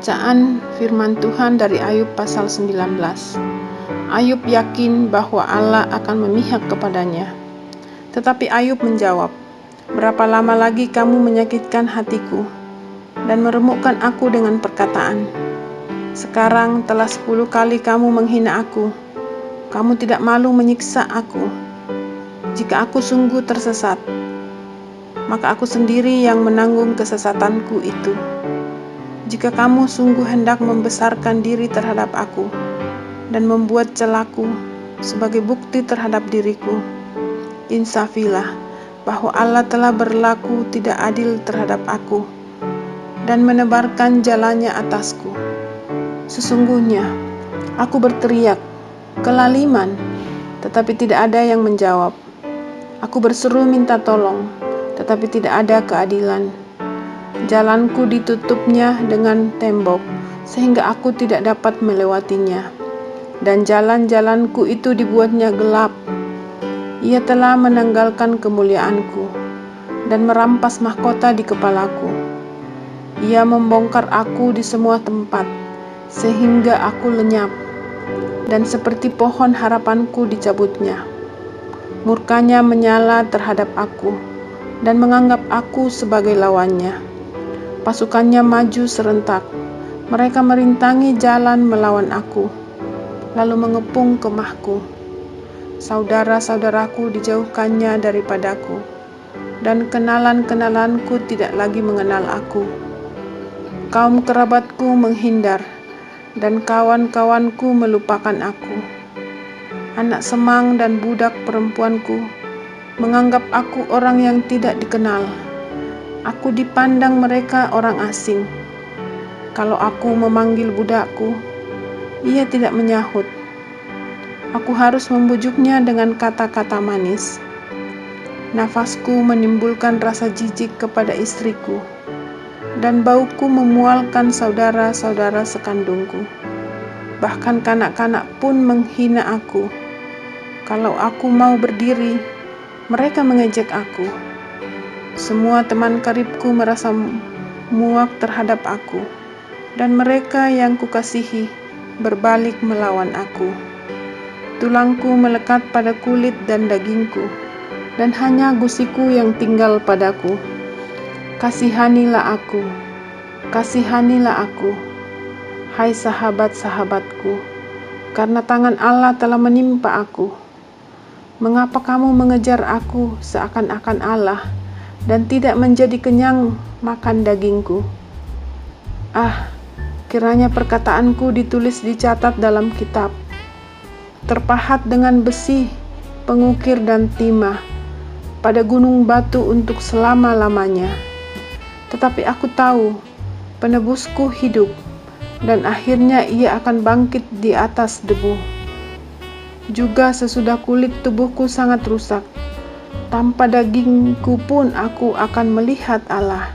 Pembacaan firman Tuhan dari Ayub pasal 19. Ayub yakin bahwa Allah akan memihak kepadanya. Tetapi Ayub menjawab, "Berapa lama lagi kamu menyakitkan hatiku dan meremukkan aku dengan perkataan? Sekarang telah 10 kali kamu menghina aku. Kamu tidak malu menyiksa aku. Jika aku sungguh tersesat, maka aku sendiri yang menanggung kesesatanku itu. Jika kamu sungguh hendak membesarkan diri terhadap aku dan membuat celaku sebagai bukti terhadap diriku, insafilah bahwa Allah telah berlaku tidak adil terhadap aku dan menebarkan jalannya atasku. Sesungguhnya aku berteriak, kelaliman, tetapi tidak ada yang menjawab. Aku berseru minta tolong, tetapi tidak ada keadilan. Jalanku ditutupnya dengan tembok, sehingga aku tidak dapat melewatinya. Dan jalan-jalanku itu dibuatnya gelap. Ia telah menanggalkan kemuliaanku dan merampas mahkota di kepalaku. Ia membongkar aku di semua tempat, sehingga aku lenyap. Dan seperti pohon harapanku dicabutnya. Murkanya menyala terhadap aku dan menganggap aku sebagai lawannya. Pasukannya maju serentak, mereka merintangi jalan melawan aku, lalu mengepung kemahku. Saudara-saudaraku dijauhkannya daripadaku, dan kenalan-kenalanku tidak lagi mengenal aku. Kaum kerabatku menghindar, dan kawan-kawanku melupakan aku. Anak semang dan budak perempuanku menganggap aku orang yang tidak dikenal. Aku dipandang mereka orang asing. Kalau aku memanggil budakku, ia tidak menyahut. Aku harus membujuknya dengan kata-kata manis. Nafasku menimbulkan rasa jijik kepada istriku, dan bauku memualkan saudara-saudara sekandungku. Bahkan kanak-kanak pun menghina aku. Kalau aku mau berdiri, mereka mengejek aku. Semua teman karibku merasa muak terhadap aku, dan mereka yang kukasihi berbalik melawan aku. Tulangku melekat pada kulit dan dagingku, dan hanya gusiku yang tinggal padaku. Kasihanilah aku, kasihanilah aku, hai sahabat-sahabatku, karena tangan Allah telah menimpa aku. Mengapa kamu mengejar aku seakan-akan Allah, dan tidak menjadi kenyang makan dagingku? Kiranya perkataanku ditulis dicatat dalam kitab, terpahat dengan besi, pengukir dan timah, pada gunung batu untuk selama-lamanya. Tetapi aku tahu, penebusku hidup, dan akhirnya ia akan bangkit di atas debu. Juga sesudah kulit tubuhku sangat rusak, tanpa dagingku pun aku akan melihat Allah,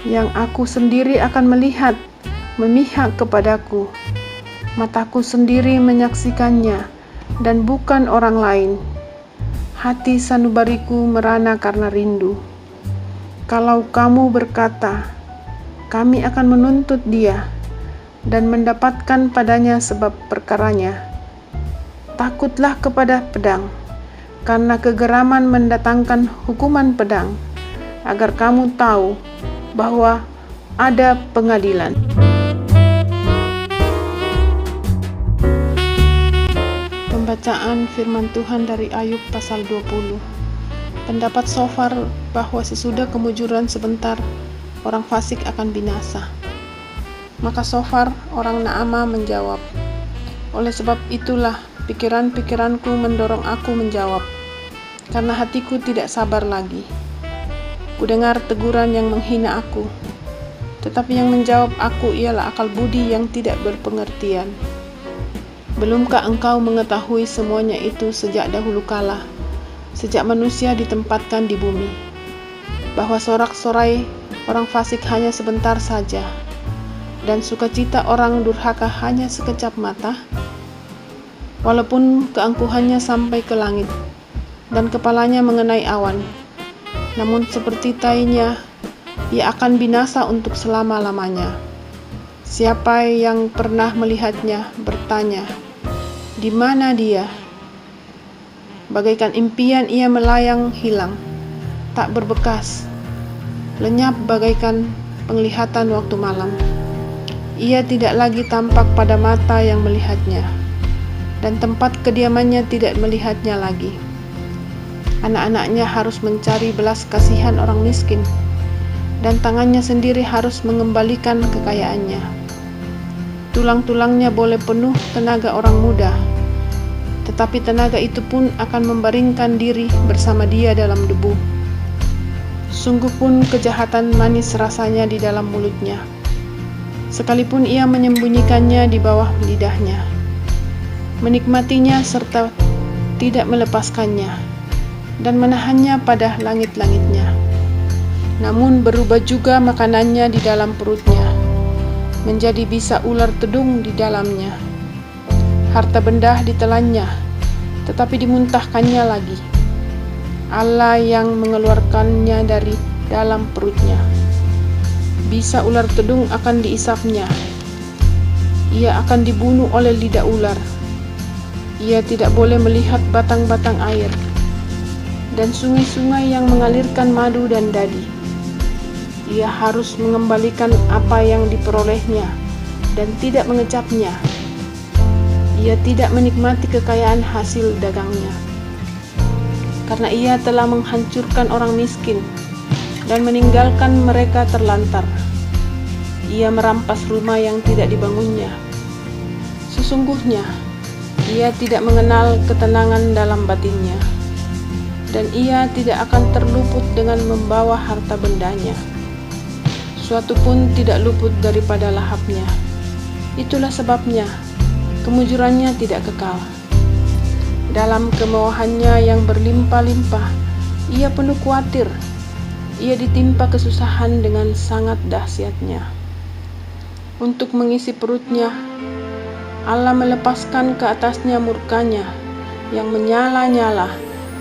yang aku sendiri akan melihat, memihak kepadaku. Mataku sendiri menyaksikannya, dan bukan orang lain. Hati sanubariku merana karena rindu. Kalau kamu berkata, kami akan menuntut dia, dan mendapatkan padanya sebab perkaranya. Takutlah kepada pedang, karena kegeraman mendatangkan hukuman pedang, agar kamu tahu bahwa ada pengadilan. Pembacaan firman Tuhan dari Ayub pasal 20. Pendapat Sofar bahwa sesudah kemujuran sebentar, orang fasik akan binasa. Maka Sofar, orang Naamah menjawab, oleh sebab itulah pikiran-pikiranku mendorong aku menjawab, karena hatiku tidak sabar lagi. Kudengar teguran yang menghina aku, tetapi yang menjawab aku ialah akal budi yang tidak berpengertian. Belumkah engkau mengetahui semuanya itu sejak dahulu kala, sejak manusia ditempatkan di bumi, bahwa sorak-sorai orang fasik hanya sebentar saja, dan sukacita orang durhaka hanya sekejap mata? Walaupun keangkuhannya sampai ke langit, dan kepalanya mengenai awan, namun seperti tainya, ia akan binasa untuk selama-lamanya. Siapa yang pernah melihatnya bertanya, "Di mana dia?" Bagaikan impian ia melayang hilang, tak berbekas, lenyap bagaikan penglihatan waktu malam. Ia tidak lagi tampak pada mata yang melihatnya, dan tempat kediamannya tidak melihatnya lagi. Anak-anaknya harus mencari belas kasihan orang miskin, dan tangannya sendiri harus mengembalikan kekayaannya. Tulang-tulangnya boleh penuh tenaga orang muda, tetapi tenaga itu pun akan membaringkan diri bersama dia dalam debu. Sungguh pun kejahatan manis rasanya di dalam mulutnya, sekalipun ia menyembunyikannya di bawah lidahnya, menikmatinya serta tidak melepaskannya, dan menahannya pada langit-langitnya. Namun berubah juga makanannya di dalam perutnya, menjadi bisa ular tedung di dalamnya. Harta benda ditelannya, tetapi dimuntahkannya lagi. Allah yang mengeluarkannya dari dalam perutnya. Bisa ular tedung akan diisapnya. Ia akan dibunuh oleh lidah ular. Ia tidak boleh melihat batang-batang air dan sungai-sungai yang mengalirkan madu dan dadi. Ia harus mengembalikan apa yang diperolehnya dan tidak mengecapnya. Ia tidak menikmati kekayaan hasil dagangnya, karena ia telah menghancurkan orang miskin dan meninggalkan mereka terlantar. Ia merampas rumah yang tidak dibangunnya. Sesungguhnya, ia tidak mengenal ketenangan dalam batinnya, dan ia tidak akan terluput dengan membawa harta bendanya. Suatu pun tidak luput daripada lahapnya. Itulah sebabnya kemujurannya tidak kekal. Dalam kemewahannya yang berlimpah-limpah, ia penuh khawatir. Ia ditimpa kesusahan dengan sangat dahsyatnya. Untuk mengisi perutnya, Allah melepaskan ke atasnya murkanya yang menyala-nyala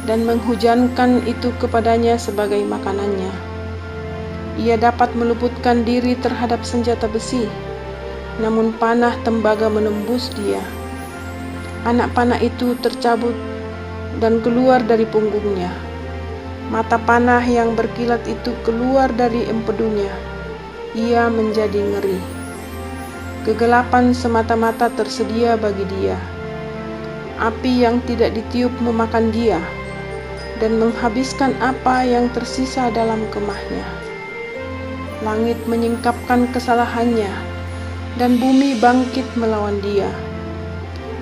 dan menghujankan itu kepadanya sebagai makanannya. Ia dapat meluputkan diri terhadap senjata besi, namun panah tembaga menembus dia. Anak panah itu tercabut dan keluar dari punggungnya. Mata panah yang berkilat itu keluar dari empedunya. Ia menjadi ngeri. Kegelapan semata-mata tersedia bagi dia. Api yang tidak ditiup memakan dia dan menghabiskan apa yang tersisa dalam kemahnya. Langit menyingkapkan kesalahannya, dan bumi bangkit melawan dia.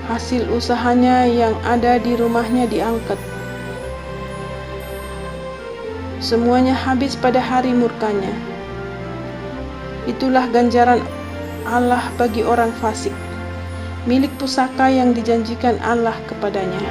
Hasil usahanya yang ada di rumahnya diangkat. Semuanya habis pada hari murkanya. Itulah ganjaran Allah bagi orang fasik, milik pusaka yang dijanjikan Allah kepadanya.